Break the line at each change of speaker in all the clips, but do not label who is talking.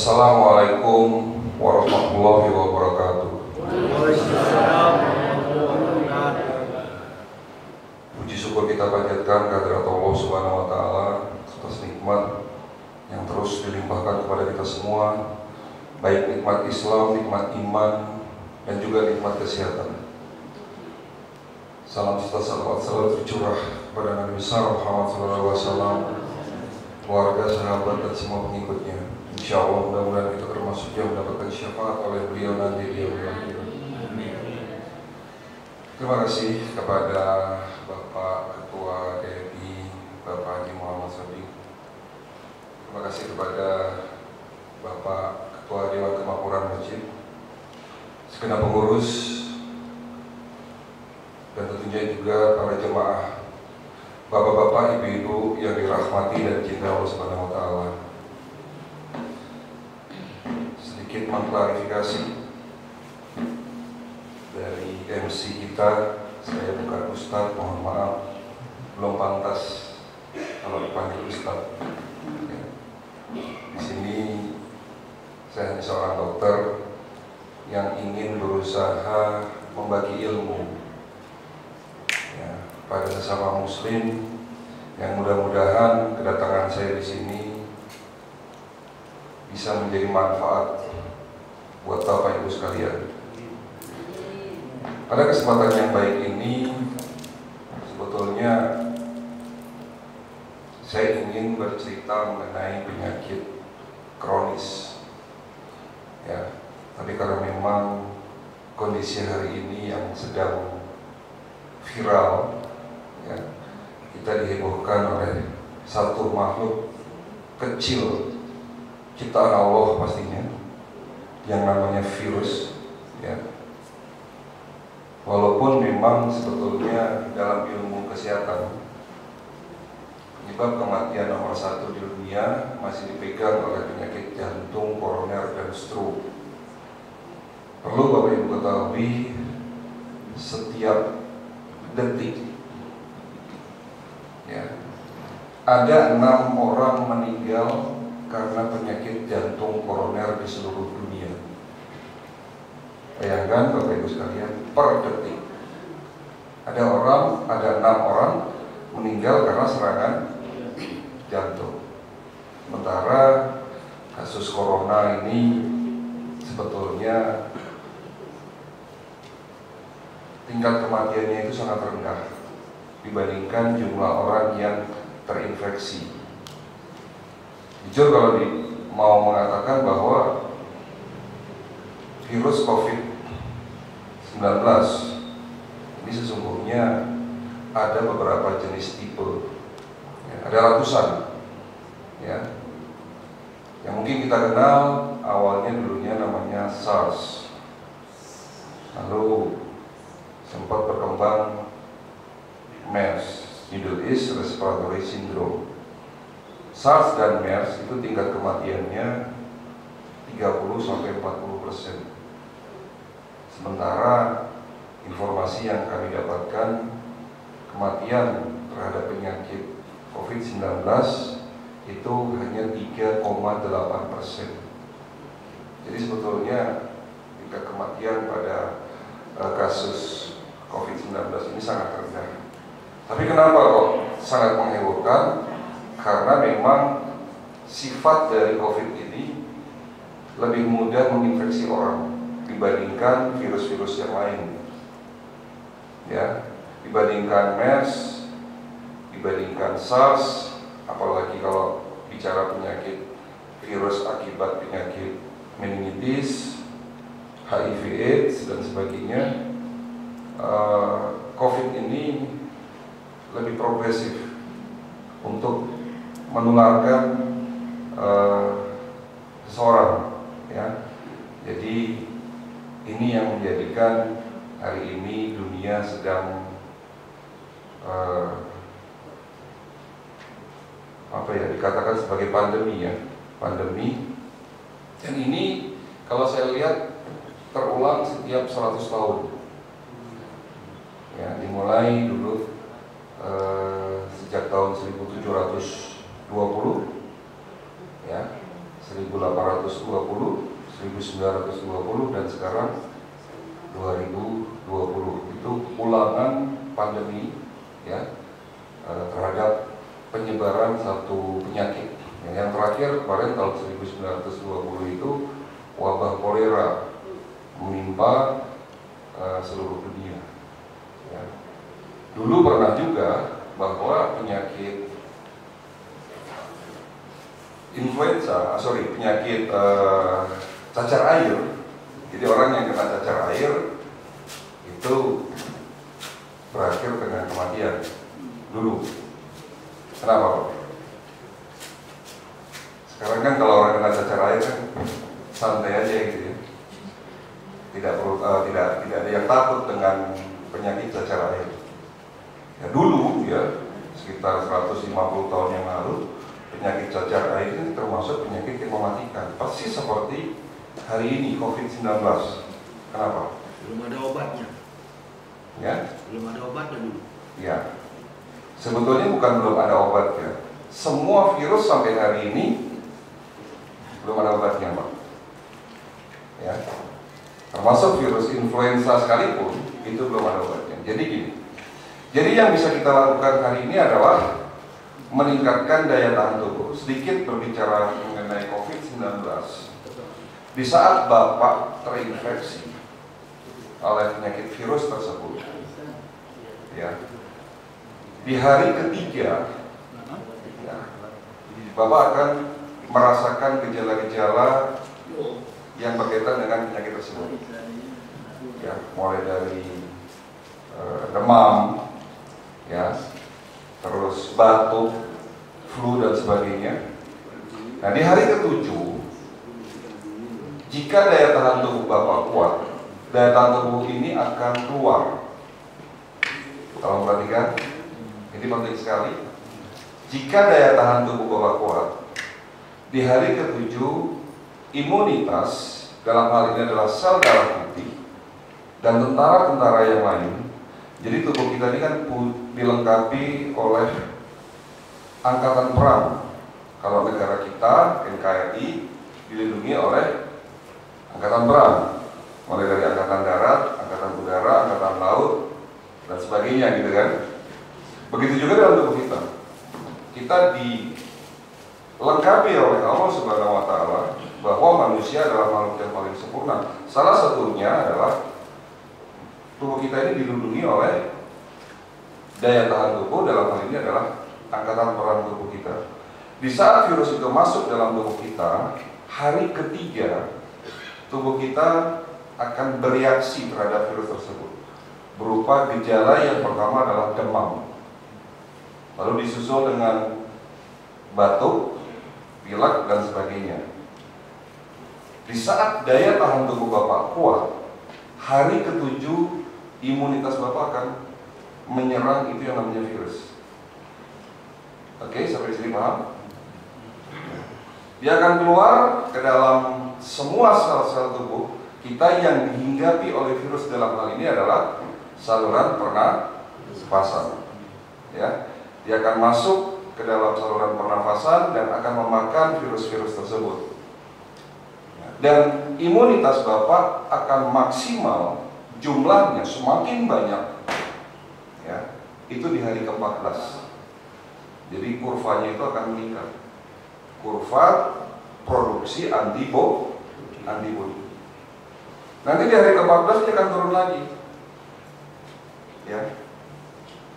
Assalamualaikum warahmatullahi wabarakatuh. Puji syukur kita panjatkan kehadirat Allah Subhanahu wa Ta'ala atas nikmat yang terus dilimpahkan kepada kita semua, baik nikmat Islam, nikmat iman, dan juga nikmat kesehatan. Salam serta salawat selalu tercurah kepada Nabi besar Muhammad SAW, keluarga, sahabat, dan semua pengikutnya. Insya Allah mudah-mudahan kita termasuk yang mendapatkan syafaat oleh beliau nanti di yaumil akhir. Terima kasih kepada Bapak Ketua DPI, Bapak Haji Muhammad Sadiq. Terima kasih kepada Bapak Ketua Dewan Kemakmuran Masjid, segenap pengurus, dan tentunya juga para jemaah, bapak-bapak, ibu-ibu yang dirahmati dan dicintai Allah Subhanahu wa Ta'ala. Sedikit mengklarifikasi dari MC kita, saya bukan Ustadz, mohon maaf, belum pantas kalau dipanggil Ustadz. Di sini saya hanya seorang dokter yang ingin berusaha membagi ilmu pada sesama Muslim, yang mudah-mudahan kedatangan saya di sini bisa menjadi manfaat buat Bapak Ibu sekalian. Pada kesempatan yang baik ini, sebetulnya saya ingin bercerita mengenai penyakit kronis, ya. Tapi karena memang kondisi hari ini yang sedang viral, ya, kita dihebohkan oleh satu makhluk kecil ciptaan Allah pastinya, yang namanya virus, ya. Walaupun memang sebetulnya dalam ilmu kesehatan penyebab kematian nomor 1 di dunia masih dipegang oleh penyakit jantung, koroner, dan stroke. Perlu Bapak Ibu ketahui, setiap detik, ya, ada 6 orang meninggal karena penyakit jantung koroner di seluruh dunia. Bayangkan Bapak Ibu sekalian, per detik ada 6 orang meninggal karena serangan jantung. Sementara kasus corona ini sebetulnya tingkat kematiannya itu sangat rendah dibandingkan jumlah orang yang terinfeksi. Jujur kalau mau mengatakan bahwa virus COVID-19 ini sesungguhnya ada beberapa jenis tipe, ya, ada ratusan, ya. Yang mungkin kita kenal awalnya dulunya namanya SARS, lalu sempat berkembang MERS, Middle East Respiratory Syndrome. SARS dan MERS itu tingkat kematiannya 30-40%. Sementara informasi yang kami dapatkan, kematian terhadap penyakit COVID-19 itu hanya 3,8%. Jadi sebetulnya tingkat kematian pada kasus COVID-19 ini sangat rendah. Tapi kenapa kok sangat menghebohkan? Karena memang sifat dari COVID ini lebih mudah menginfeksi orang dibandingkan virus-virus yang lain, ya, dibandingkan MERS, dibandingkan SARS, apalagi kalau bicara penyakit virus akibat penyakit meningitis, HIV/AIDS dan sebagainya. COVID ini lebih progresif untuk menularkan seseorang, ya. Jadi ini yang menjadikan hari ini dunia sedang dikatakan sebagai pandemi, ya, pandemi. Dan ini kalau saya lihat terulang setiap 100 tahun. Ya, dimulai dulu sejak tahun 1720, ya, 1820, 1920 dan sekarang 2020. Itu ulangan pandemi ya terhadap penyebaran satu penyakit. Yang terakhir kemarin tahun 1920 itu wabah kolera menimpa seluruh dunia. Ya. Dulu pernah juga bahwa penyakit penyakit cacar air. Jadi orang yang kena cacar air itu berakhir dengan kematian dulu. Kenapa Pak? Sekarang kan kalau orang kena cacar air kan santai aja gitu ya. Tidak ada yang takut dengan penyakit cacar air. Ya dulu ya sekitar 150 tahun yang lalu penyakit cacar air ini termasuk penyakit yang mematikan. Persis seperti hari ini COVID-19. Kenapa?
Belum ada obatnya.
Ya?
Belum ada obatnya dulu.
Ya. Sebetulnya bukan belum ada obatnya. Semua virus sampai hari ini belum ada obatnya, Pak. Ya. Termasuk virus influenza sekalipun itu belum ada obatnya. Jadi gini. Jadi yang bisa kita lakukan hari ini adalah meningkatkan daya tahan tubuh. Sedikit berbicara mengenai COVID-19. Di saat Bapak terinfeksi oleh penyakit virus tersebut, ya, di hari ketiga, ya, Bapak akan merasakan gejala-gejala yang berkaitan dengan penyakit tersebut. Ya, mulai dari demam, ya, terus batuk, flu dan sebagainya. Nah di hari ketujuh, jika daya tahan tubuh Bapak kuat, daya tahan tubuh ini akan keluar. Tolong perhatikan, ini penting sekali. Jika daya tahan tubuh Bapak kuat, di hari ketujuh imunitas dalam hal ini adalah sel darah putih dan tentara-tentara yang lain. Jadi tubuh kita ini kan dilengkapi oleh angkatan perang. Kalau negara kita, NKRI, dilindungi oleh angkatan perang, mulai dari angkatan darat, angkatan udara, angkatan laut, dan sebagainya gitu kan. Begitu juga dalam tubuh kita. Kita dilengkapi oleh Allah Subhanahu wa Ta'ala bahwa manusia adalah makhluk yang paling sempurna. Salah satunya adalah tubuh kita ini dilindungi oleh daya tahan tubuh, dalam hal ini adalah angkatan perang tubuh kita. Di saat virus itu masuk dalam tubuh kita, hari ketiga tubuh kita akan bereaksi terhadap virus tersebut berupa gejala yang pertama adalah demam, lalu disusul dengan batuk, pilek dan sebagainya. Di saat daya tahan tubuh Bapak kuat, hari ketujuh imunitas Bapak akan menyerang itu yang namanya virus. Oke, sampai sini paham? Dia akan keluar ke dalam semua sel-sel tubuh kita yang dihinggapi oleh virus. Dalam hal ini adalah saluran pernafasan. Ya, dia akan masuk ke dalam saluran pernafasan dan akan memakan virus-virus tersebut. Dan imunitas Bapak akan maksimal jumlahnya semakin banyak. Ya, itu di hari ke-14. Jadi kurvanya itu akan meningkat. Kurva produksi antibody. Nanti di hari ke-14 dia akan turun lagi. Ya.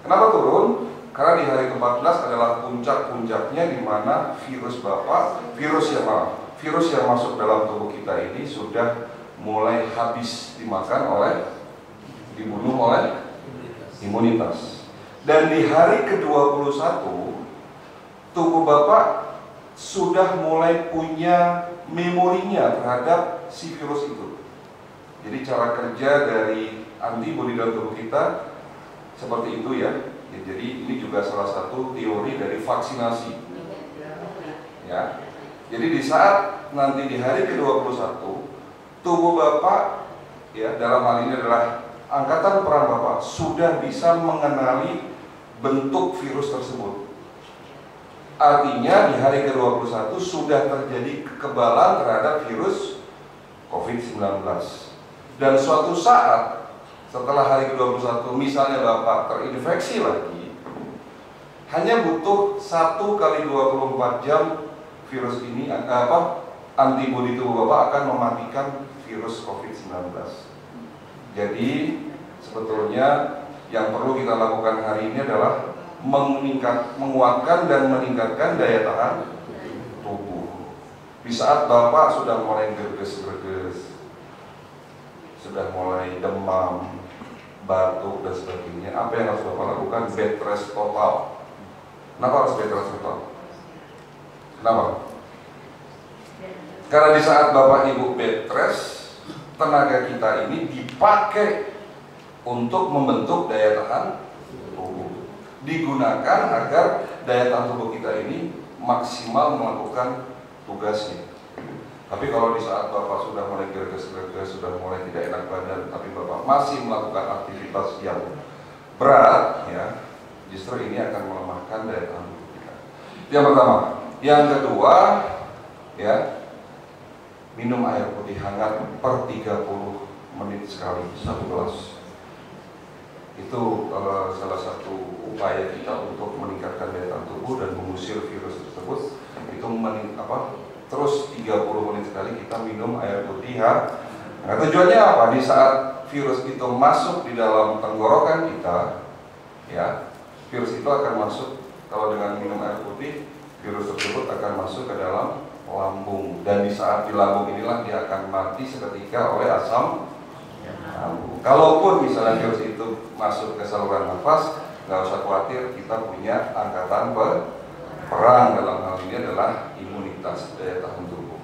Kenapa turun? Karena di hari ke-14 adalah puncak-puncaknya di mana virus Bapak, virus yang masuk dalam tubuh kita ini sudah mulai habis dibunuh oleh imunitas. Dan di hari ke-21 tubuh Bapak sudah mulai punya memorinya terhadap si virus itu. Jadi cara kerja dari antibodi dalam tubuh kita seperti itu ya. Jadi ini juga salah satu teori dari vaksinasi. Ya. Jadi di saat nanti di hari ke-21 tubuh Bapak ya, dalam hal ini adalah angkatan perang Bapak sudah bisa mengenali bentuk virus tersebut. Artinya di hari ke-21 sudah terjadi kekebalan terhadap virus COVID-19. Dan suatu saat setelah hari ke-21 misalnya Bapak terinfeksi lagi, hanya butuh 1 kali 24 jam virus ini antibodi tubuh Bapak akan mematikan virus COVID-19. Jadi sebetulnya yang perlu kita lakukan hari ini adalah menguatkan dan meningkatkan daya tahan tubuh. Di saat Bapak sudah mulai gerges-gerges, sudah mulai demam, batuk dan sebagainya, apa yang harus Bapak lakukan? Bed rest total. Kenapa harus bed rest total? Kenapa? Karena di saat Bapak Ibu bed rest, tenaga kita ini dipakai untuk membentuk daya tahan tubuh, digunakan agar daya tahan tubuh kita ini maksimal melakukan tugasnya. Tapi kalau di saat Bapak sudah mulai gerges-gerges, sudah mulai tidak enak badan, tapi Bapak masih melakukan aktivitas yang berat, ya, justru ini akan melemahkan daya tahan tubuh kita. Yang pertama. Yang kedua, ya, minum air putih hangat per 30 menit sekali, 1 gelas. Itu salah satu upaya kita untuk meningkatkan daya tahan tubuh dan mengusir virus tersebut. Itu terus 30 menit sekali kita minum air putih hangat. Nah, tujuannya apa? Di saat virus itu masuk di dalam tenggorokan kita, ya, virus itu akan masuk. Kalau dengan minum air putih, virus tersebut akan masuk ke dalam lambung, dan di saat di lambung inilah dia akan mati seketika oleh asam lambung. Kalaupun misalnya virus itu masuk ke saluran nafas, nggak usah khawatir, kita punya angkatan perang. Dalam hal ini adalah imunitas, daya tahan tubuh.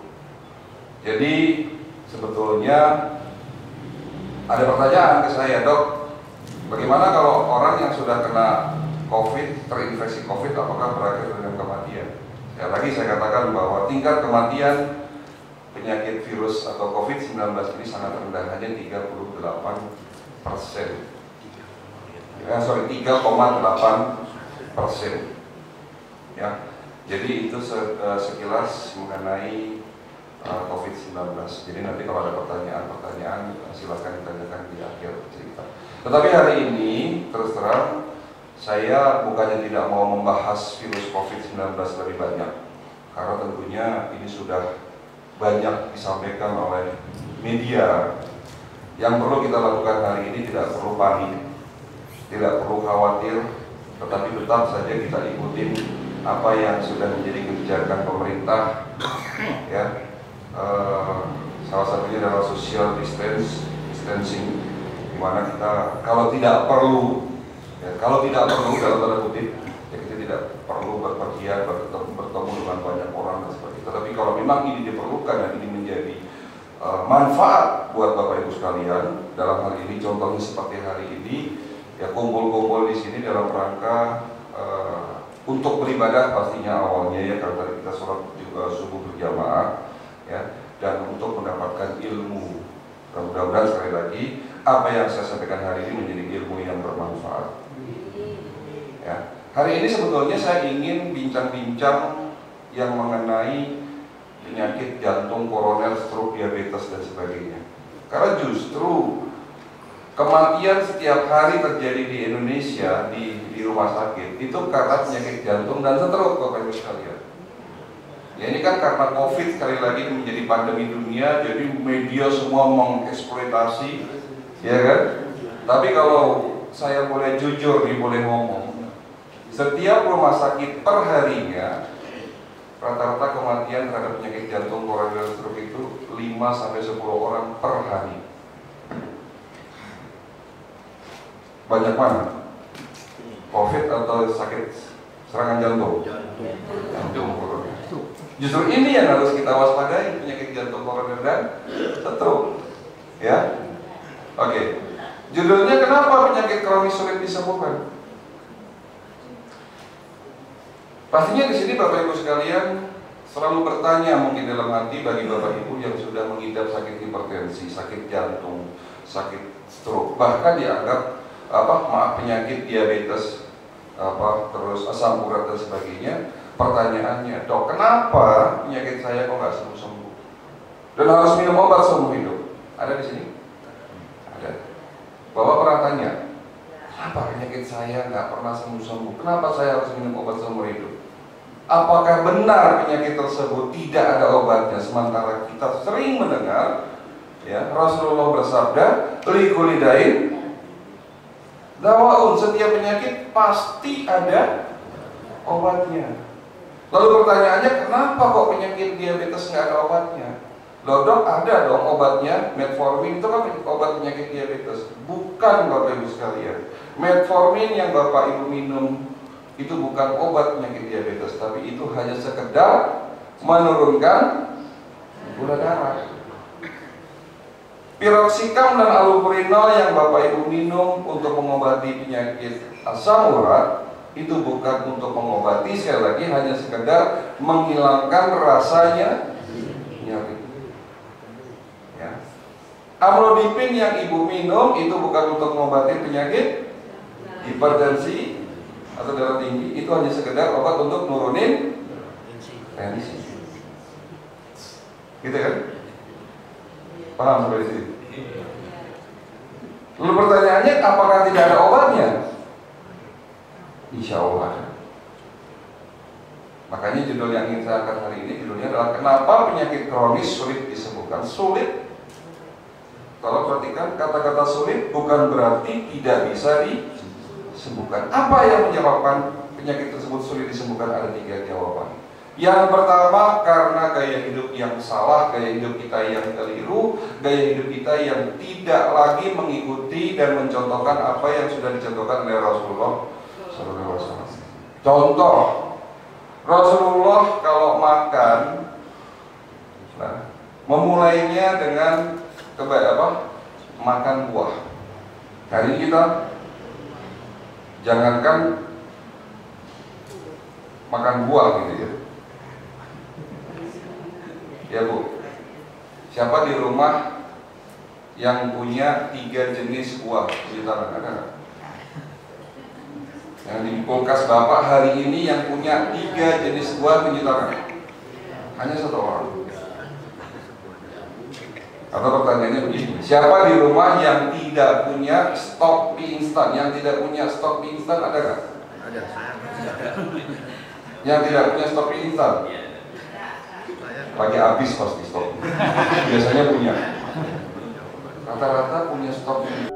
Jadi sebetulnya ada pertanyaan ke saya, Dok, bagaimana kalau orang yang sudah kena COVID, terinfeksi COVID, apakah berakhir dengan kematian? Ya, lagi saya katakan bahwa tingkat kematian penyakit virus atau COVID-19 ini sangat rendah, hanya 38%. 3,8%. Ya, jadi itu sekilas mengenai COVID-19. Jadi nanti kalau ada pertanyaan silakan ditanyakan di akhir cerita. Tetapi hari ini terus terang saya bukannya tidak mau membahas virus COVID-19 lebih banyak, karena tentunya ini sudah banyak disampaikan oleh media. Yang perlu kita lakukan hari ini tidak perlu panik, tidak perlu khawatir, tetapi tetap saja kita ikutin apa yang sudah menjadi kebijakan pemerintah, ya. Salah satunya adalah social distancing, di mana kita kalau tidak perlu dalam tanda kutip, ya kita tidak perlu berpergian, bertemu dengan banyak orang dan sebagainya. Tetapi kalau memang ini diperlukan dan ini menjadi manfaat buat Bapak Ibu sekalian, dalam hal ini contohnya seperti hari ini, ya kumpul-kumpul di sini dalam rangka untuk beribadah pastinya awalnya, ya, karena kita sholat juga subuh berjamaah, ya, dan untuk mendapatkan ilmu. Mudah-mudahan sekali lagi apa yang saya sampaikan hari ini menjadi ilmu yang bermanfaat. Ya. Hari ini sebetulnya saya ingin bincang-bincang yang mengenai penyakit jantung, koroner, stroke, diabetes dan sebagainya. Karena justru kematian setiap hari terjadi di Indonesia di rumah sakit itu karena penyakit jantung dan stroke, Bapak Ibu sekalian. Ya, ini kan karena COVID sekali lagi menjadi pandemi dunia, jadi media semua mengeksploitasi, ya kan? Tapi kalau saya boleh jujur nih, boleh ngomong, setiap rumah sakit per harinya rata-rata kematian terhadap penyakit jantung, koroner, stroke itu 5-10 orang per hari. Banyak mana? COVID atau sakit serangan jantung? Jantung, koroner. Justru ini yang harus kita waspadai, penyakit jantung, koroner dan stroke. Ya, oke. Judulnya kenapa penyakit kronis sulit disembuhkan? Pastinya di sini Bapak Ibu sekalian selalu bertanya mungkin dalam hati bagi Bapak Ibu yang sudah mengidap sakit hipertensi, sakit jantung, sakit stroke, bahkan dianggap penyakit diabetes, terus asam urat dan sebagainya. Pertanyaannya, dok, kenapa penyakit saya kok nggak sembuh-sembuh? Dan harus minum obat seumur hidup. Ada di sini? Ada. Bapak pernah tanya, kenapa penyakit saya nggak pernah sembuh-sembuh? Kenapa saya harus minum obat seumur hidup? Apakah benar penyakit tersebut tidak ada obatnya? Sementara kita sering mendengar, ya, Rasulullah bersabda, likulidain dawaun, setiap penyakit pasti ada obatnya. Lalu pertanyaannya, kenapa kok penyakit diabetes nggak ada obatnya? Loh dok, ada dong obatnya. Metformin itu kan obat penyakit diabetes. Bukan Bapak Ibu sekalian. Metformin yang Bapak Ibu minum itu bukan obat penyakit diabetes, tapi itu hanya sekedar menurunkan gula darah. Piroxicam dan allopurinol yang Bapak Ibu minum untuk mengobati penyakit asam urat itu bukan untuk mengobati, sekali lagi hanya sekedar menghilangkan rasanya nyeri. Ya. Amlodipin yang ibu minum itu bukan untuk mengobati penyakit hipertensi atau darah tinggi, itu hanya sekedar obat untuk nurunin tensi. Gitu kan? Paham sampai di sini? Lalu pertanyaannya, apakah tidak ada obatnya? Insya Allah ada. Makanya judul yang ingin saya angkat hari ini judulnya adalah kenapa penyakit kronis sulit disembuhkan. Sulit, kalau perhatikan kata-kata sulit bukan berarti tidak bisa disembuhkan. Apa yang menyebabkan penyakit tersebut sulit disembuhkan? Ada 3 jawaban. Yang pertama, karena gaya hidup yang salah, gaya hidup kita yang keliru, gaya hidup kita yang tidak lagi mengikuti dan mencontohkan apa yang sudah dicontohkan oleh Rasulullah SAW. Contoh, Rasulullah kalau makan, nah, memulainya dengan makan buah. Hari ini kita jangankan makan buah gitu ya. Ya Bu, siapa di rumah yang punya 3 jenis buah? Cuci tangan, ada nggak? Yang di kulkas Bapak hari ini yang punya 3 jenis buah, cuci tangan. Hanya 1 orang. Atau pertanyaannya begini, siapa di rumah yang tidak punya stok mie instan? Yang tidak punya stok mie instan ada nggak?
Ada.
Yang tidak punya stok mie instan? Lagi habis pasti stok. Biasanya punya. Rata-rata punya stok mie